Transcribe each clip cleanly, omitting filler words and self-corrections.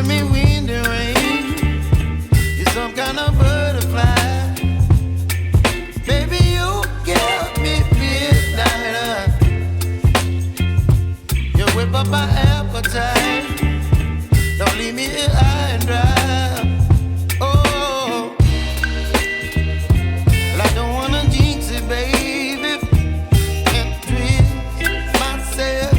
me wind and rain. You're some kind of butterfly. Baby, you give me midnight. You whip up my appetite. Don't leave me here high and dry. Oh, well, I don't wanna jinx it, baby, and twist myself.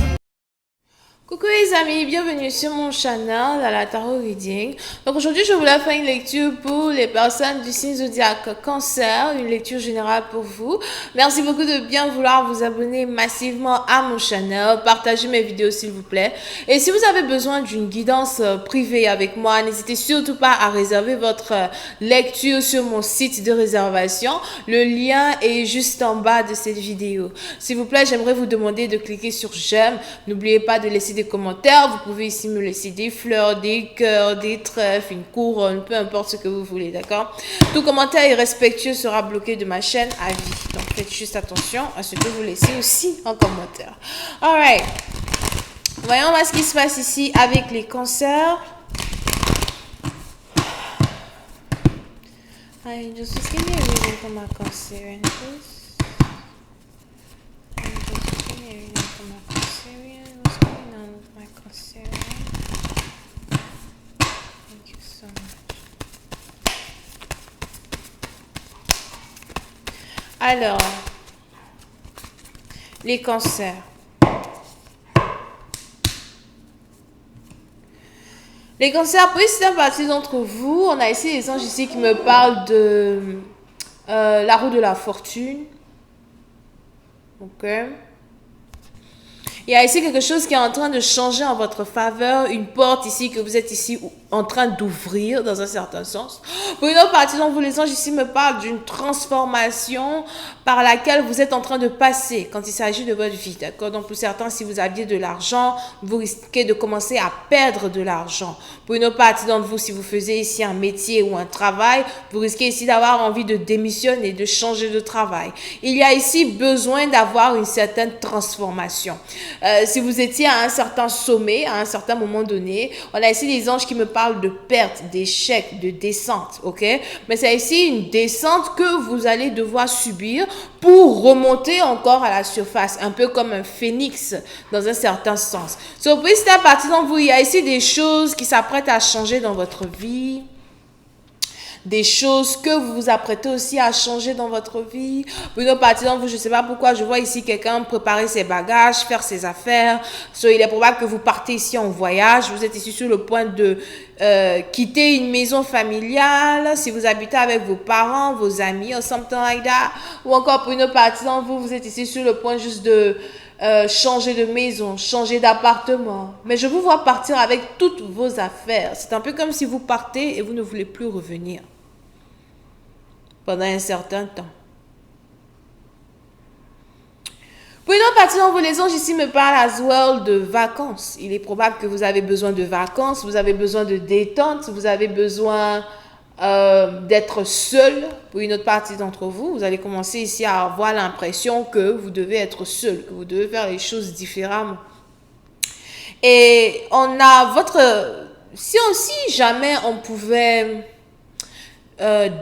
Coucou les amis, bienvenue sur mon channel à la Tarot Reading. Donc aujourd'hui je voulais faire une lecture pour les personnes du signe zodiaque Cancer, une lecture générale pour vous. Merci beaucoup de bien vouloir vous abonner massivement à mon channel, partagez mes vidéos s'il vous plaît. Et si vous avez besoin d'une guidance privée avec moi, n'hésitez surtout pas à réserver votre lecture sur mon site de réservation. Le lien est juste en bas de cette vidéo. S'il vous plaît, j'aimerais vous demander de cliquer sur j'aime. N'oubliez pas de laisser des commentaires, vous pouvez ici me laisser des fleurs, des cœurs, des trèfles, une couronne, peu importe ce que vous voulez, d'accord? Tout commentaire irrespectueux sera bloqué de ma chaîne à vie, donc faites juste attention à ce que vous laissez aussi en commentaire. Alright, voyons voir ce qui se passe ici avec les cancers. Hi, just give me a reading for my Cancerian, please. Just give me a reading for my Cancerian. What's going on with my Cancerian? Thank you so much. Alors, les cancers. Les cancers, pour certaines parties d'entre vous, on a ici les anges ici qui me parlent de la roue de la fortune. Ok. Il y a ici quelque chose qui est en train de changer en votre faveur, une porte ici que vous êtes ici en train d'ouvrir dans un certain sens. Pour une autre partie dont vous les anges ici me parlent d'une transformation par laquelle vous êtes en train de passer quand il s'agit de votre vie, d'accord? Donc pour certains, si vous aviez de l'argent, vous risquez de commencer à perdre de l'argent. Pour une autre partie d'entre vous, si vous faisiez ici un métier ou un travail, vous risquez ici d'avoir envie de démissionner, de changer de travail. Il y a ici besoin d'avoir une certaine transformation. Si vous étiez à un certain sommet, à un certain moment donné, on a ici des anges qui me parlent de perte, d'échec, de descente, ok? Mais c'est ici une descente que vous allez devoir subir pour remonter encore à la surface, un peu comme un phénix dans un certain sens. So, puis c'est à partir d'en vous, il y a ici des choses qui s'apprêtent à changer dans votre vie. Des choses que vous vous apprêtez aussi à changer dans votre vie. Pour une autre partie d'entre vous, je ne sais pas pourquoi, je vois ici quelqu'un préparer ses bagages, faire ses affaires. So, il est probable que vous partez ici en voyage. Vous êtes ici sur le point de quitter une maison familiale. Si vous habitez avec vos parents, vos amis, or something like that. Ou encore pour une autre partie d'entre vous, vous êtes ici sur le point juste de changer de maison, changer d'appartement. Mais je vous vois partir avec toutes vos affaires. C'est un peu comme si vous partez et vous ne voulez plus revenir pendant un certain temps. Pour une autre partie d'entre vous, les anges ici me parlent as well de vacances. Il est probable que vous avez besoin de vacances, vous avez besoin de détente, vous avez besoin d'être seul. Pour une autre partie d'entre vous, vous allez commencer ici à avoir l'impression que vous devez être seul, que vous devez faire les choses différemment. Et on a votre... Si jamais on pouvait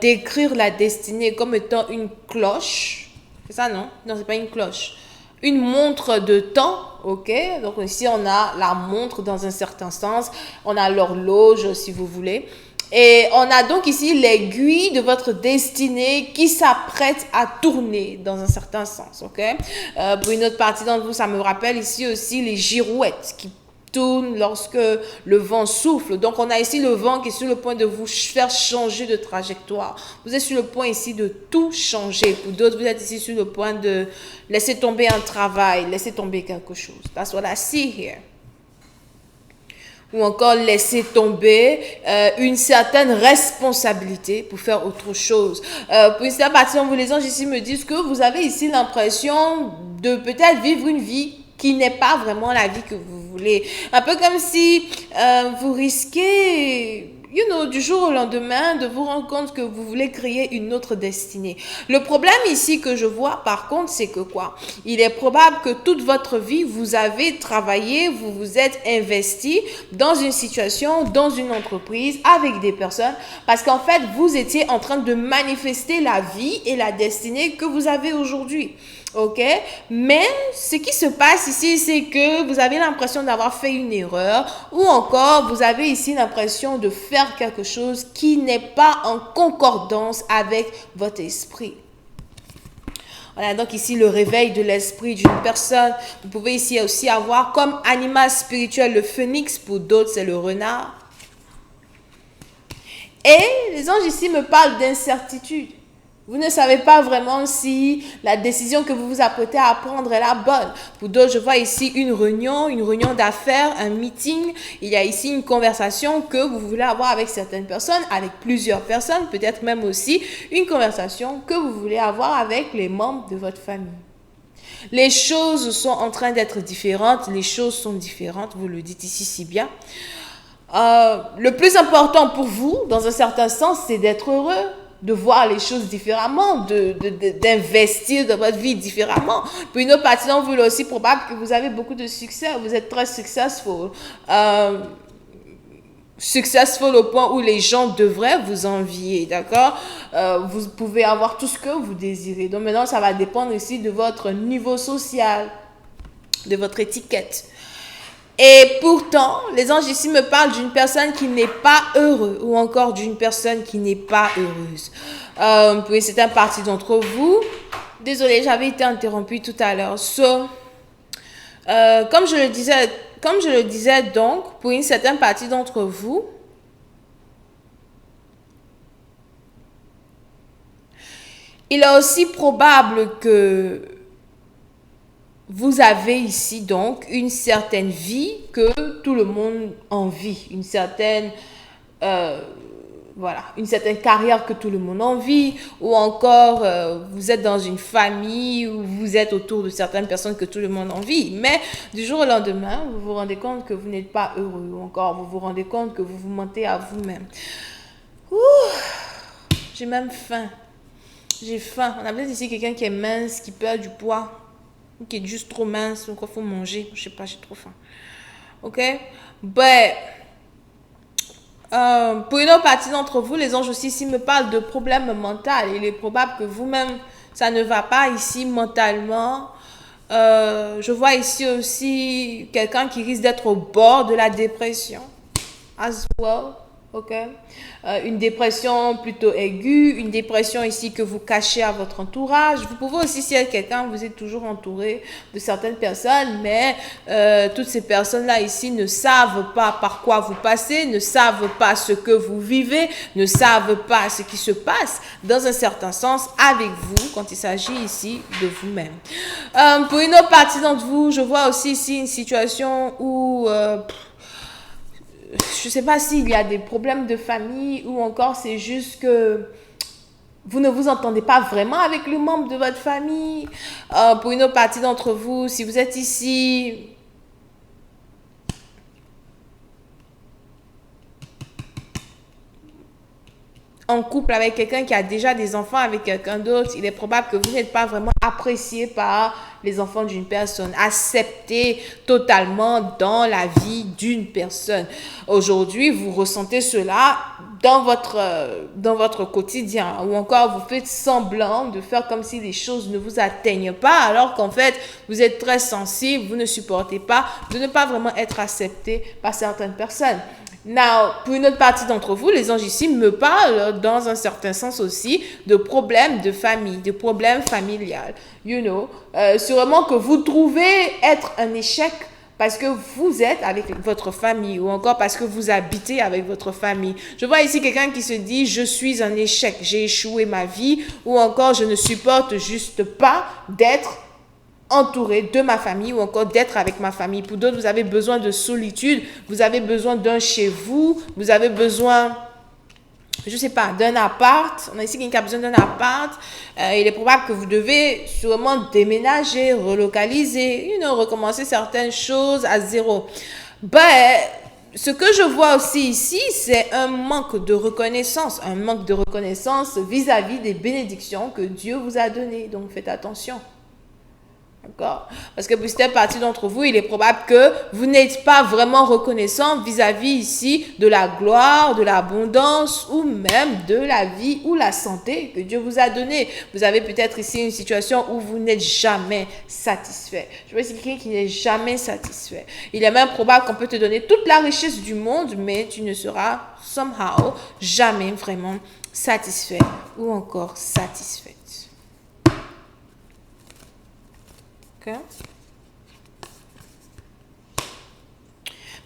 décrire la destinée comme étant une cloche, c'est ça, non? Non, c'est pas une cloche. Une montre de temps, ok? Donc ici, on a la montre dans un certain sens. On a l'horloge, si vous voulez. Et on a donc ici l'aiguille de votre destinée qui s'apprête à tourner dans un certain sens, ok? Pour une autre partie d'entre vous, ça me rappelle ici aussi les girouettes qui tourne lorsque le vent souffle. Donc, on a ici le vent qui est sur le point de vous faire changer de trajectoire. Vous êtes sur le point ici de tout changer. Pour d'autres, vous êtes ici sur le point de laisser tomber un travail, laisser tomber quelque chose. That's what I see here. Ou encore laisser tomber une certaine responsabilité pour faire autre chose. Pour une certaine partie, les anges ici me disent que vous avez ici l'impression de peut-être vivre une vie qui n'est pas vraiment la vie que vous voulez. Un peu comme si vous risquez du jour au lendemain, de vous rendre compte que vous voulez créer une autre destinée. Le problème ici que je vois, par contre, c'est que quoi? Il est probable que toute votre vie, vous avez travaillé, vous vous êtes investi dans une situation, dans une entreprise, avec des personnes, parce qu'en fait, vous étiez en train de manifester la vie et la destinée que vous avez aujourd'hui. Ok, mais ce qui se passe ici, c'est que vous avez l'impression d'avoir fait une erreur ou encore vous avez ici l'impression de faire quelque chose qui n'est pas en concordance avec votre esprit. Voilà, donc ici le réveil de l'esprit d'une personne. Vous pouvez ici aussi avoir comme animal spirituel le phénix, pour d'autres c'est le renard. Et les anges ici me parlent d'incertitude. Vous ne savez pas vraiment si la décision que vous vous apprêtez à prendre est la bonne. Pour d'autres, je vois ici une réunion d'affaires, un meeting. Il y a ici une conversation que vous voulez avoir avec certaines personnes, avec plusieurs personnes, peut-être même aussi une conversation que vous voulez avoir avec les membres de votre famille. Les choses sont en train d'être différentes, les choses sont différentes, vous le dites ici si bien. Le plus important pour vous, dans un certain sens, c'est d'être heureux, de voir les choses différemment, d'investir dans votre vie différemment. Pour une autre partie d'entre vous, il est aussi probable que vous avez beaucoup de succès, vous êtes très successful. Successful au point où les gens devraient vous envier, d'accord? Vous pouvez avoir tout ce que vous désirez. Donc maintenant, ça va dépendre ici de votre niveau social, de votre étiquette. Et pourtant, les anges ici me parlent d'une personne qui n'est pas heureuse ou encore d'une personne qui n'est pas heureuse. Puis c'est un parti d'entre vous. Désolée, j'avais été interrompue tout à l'heure. Comme je le disais donc, pour une certaine partie d'entre vous, il est aussi probable que vous avez ici donc une certaine vie que tout le monde envie, une certaine carrière que tout le monde envie, ou encore vous êtes dans une famille où vous êtes autour de certaines personnes que tout le monde envie, mais du jour au lendemain, vous vous rendez compte que vous n'êtes pas heureux, ou encore vous vous rendez compte que vous vous mentez à vous-même. J'ai même faim. J'ai faim. On a peut-être ici quelqu'un qui est mince, qui perd du poids, qui est juste trop mince, donc il faut manger. Je sais pas, j'ai trop faim. Ok? Pour une autre partie d'entre vous, les anges aussi ici me parlent de problèmes mentaux. Il est probable que vous-même, ça ne va pas ici mentalement. Je vois ici aussi quelqu'un qui risque d'être au bord de la dépression. As well. Ok, une dépression plutôt aiguë, une dépression ici que vous cachez à votre entourage. Vous pouvez aussi, si quelqu'un, vous êtes toujours entouré de certaines personnes, mais toutes ces personnes-là ici ne savent pas par quoi vous passez, ne savent pas ce que vous vivez, ne savent pas ce qui se passe dans un certain sens avec vous quand il s'agit ici de vous-même. Pour une autre partie d'entre vous, je vois aussi ici une situation où je ne sais pas s'il y a des problèmes de famille ou encore c'est juste que vous ne vous entendez pas vraiment avec le membre de votre famille. Pour une autre partie d'entre vous, si vous êtes ici en couple avec quelqu'un qui a déjà des enfants avec quelqu'un d'autre, il est probable que vous n'êtes pas vraiment apprécié par les enfants d'une personne, accepté totalement dans la vie d'une personne. Aujourd'hui, vous ressentez cela dans votre quotidien, ou encore vous faites semblant de faire comme si les choses ne vous atteignent pas, alors qu'en fait, vous êtes très sensible, vous ne supportez pas de ne pas vraiment être accepté par certaines personnes. Now, pour une autre partie d'entre vous, les anges ici me parlent dans un certain sens aussi de problèmes de famille, de problèmes familiales. Sûrement que vous trouvez être un échec parce que vous êtes avec votre famille ou encore parce que vous habitez avec votre famille. Je vois ici quelqu'un qui se dit « je suis un échec, j'ai échoué ma vie » ou encore « je ne supporte juste pas d'être entouré de ma famille ou encore d'être avec ma famille ». Pour d'autres, vous avez besoin de solitude, vous avez besoin d'un chez vous, vous avez besoin, je sais pas, d'un appart. On a ici quelqu'un qui a besoin d'un appart. Il est probable que vous devez sûrement déménager, relocaliser, recommencer certaines choses à zéro. ce que je vois aussi ici, c'est un manque de reconnaissance vis-à-vis des bénédictions que Dieu vous a données. Donc, faites attention. D'accord? Parce que pour certaines parties d'entre vous, il est probable que vous n'êtes pas vraiment reconnaissant vis-à-vis ici de la gloire, de l'abondance ou même de la vie ou la santé que Dieu vous a donnée. Vous avez peut-être ici une situation où vous n'êtes jamais satisfait. Je vois, c'est quelqu'un qui n'est jamais satisfait. Il est même probable qu'on peut te donner toute la richesse du monde, mais tu ne seras somehow jamais vraiment satisfait ou encore satisfaite. Okay.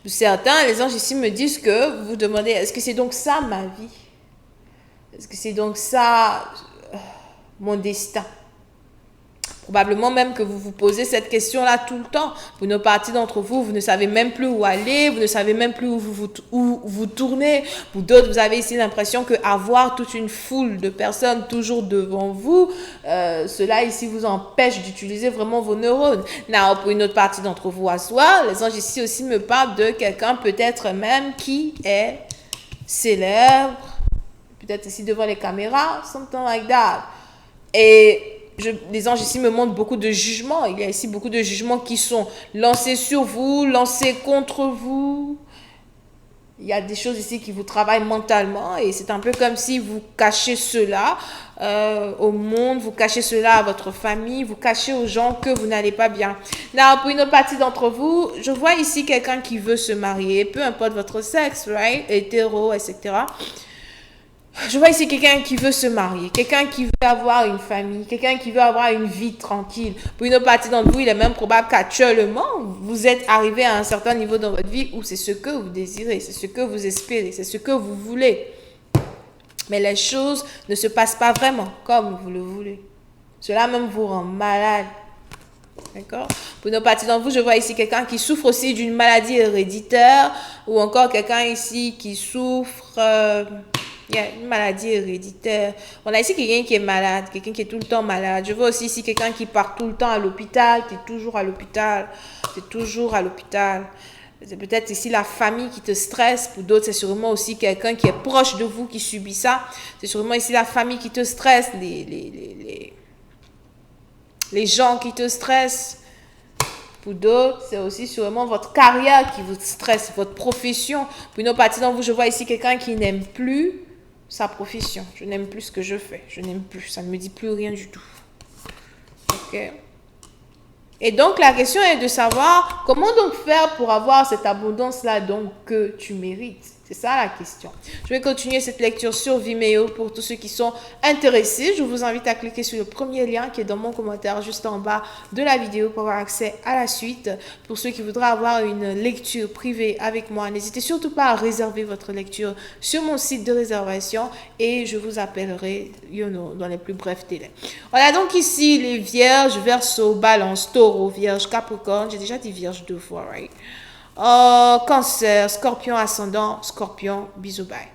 Pour certains, les anges ici me disent que vous vous demandez, est-ce que c'est donc ça ma vie? Est-ce que c'est donc ça mon destin? Probablement même que vous vous posez cette question-là tout le temps. Pour une partie d'entre vous, vous ne savez même plus où aller, vous ne savez même plus où vous tournez. Pour d'autres, vous avez ici l'impression qu'avoir toute une foule de personnes toujours devant vous, cela ici vous empêche d'utiliser vraiment vos neurones. Now, pour une autre partie d'entre vous à soi, les anges ici aussi me parlent de quelqu'un peut-être même qui est célèbre, peut-être ici devant les caméras, something like that. Et les anges ici me montrent beaucoup de jugements. Il y a ici beaucoup de jugements qui sont lancés sur vous, lancés contre vous. Il y a des choses ici qui vous travaillent mentalement et c'est un peu comme si vous cachez cela au monde, vous cachez cela à votre famille, vous cachez aux gens que vous n'allez pas bien. Là, pour une autre partie d'entre vous, je vois ici quelqu'un qui veut se marier, peu importe votre sexe, right? Hétéro, etc. Je vois ici quelqu'un qui veut se marier, quelqu'un qui veut avoir une famille, quelqu'un qui veut avoir une vie tranquille. Pour une autre partie d'entre vous, il est même probable qu'actuellement, vous êtes arrivé à un certain niveau dans votre vie où c'est ce que vous désirez, c'est ce que vous espérez, c'est ce que vous voulez. Mais les choses ne se passent pas vraiment comme vous le voulez. Cela même vous rend malade. D'accord? Pour une autre partie d'entre vous, je vois ici quelqu'un qui souffre aussi d'une maladie héréditaire ou encore quelqu'un ici qui souffre... il y a une maladie héréditaire. On a ici quelqu'un qui est malade, quelqu'un qui est tout le temps malade. Je vois aussi ici quelqu'un qui part tout le temps à l'hôpital, qui est toujours à l'hôpital. C'est toujours à l'hôpital. C'est peut-être ici la famille qui te stresse. Pour d'autres, c'est sûrement aussi quelqu'un qui est proche de vous qui subit ça. C'est sûrement ici la famille qui te stresse, les gens qui te stressent. Pour d'autres, c'est aussi sûrement votre carrière qui vous stresse, votre profession. Pour une autre partie d'entre vous, je vois ici quelqu'un qui n'aime plus sa profession. Je n'aime plus ce que je fais. Je n'aime plus. Ça ne me dit plus rien du tout. Ok. Et donc, la question est de savoir comment donc faire pour avoir cette abondance-là donc que tu mérites. C'est ça la question. Je vais continuer cette lecture sur Vimeo pour tous ceux qui sont intéressés. Je vous invite à cliquer sur le premier lien qui est dans mon commentaire juste en bas de la vidéo pour avoir accès à la suite. Pour ceux qui voudraient avoir une lecture privée avec moi, n'hésitez surtout pas à réserver votre lecture sur mon site de réservation et je vous appellerai dans les plus brefs délais. Voilà donc ici les vierges, verseau, balance, taureau, vierge, capricorne. J'ai déjà dit vierge 2 fois, right? Cancer, scorpion ascendant, scorpion, bisous, bye.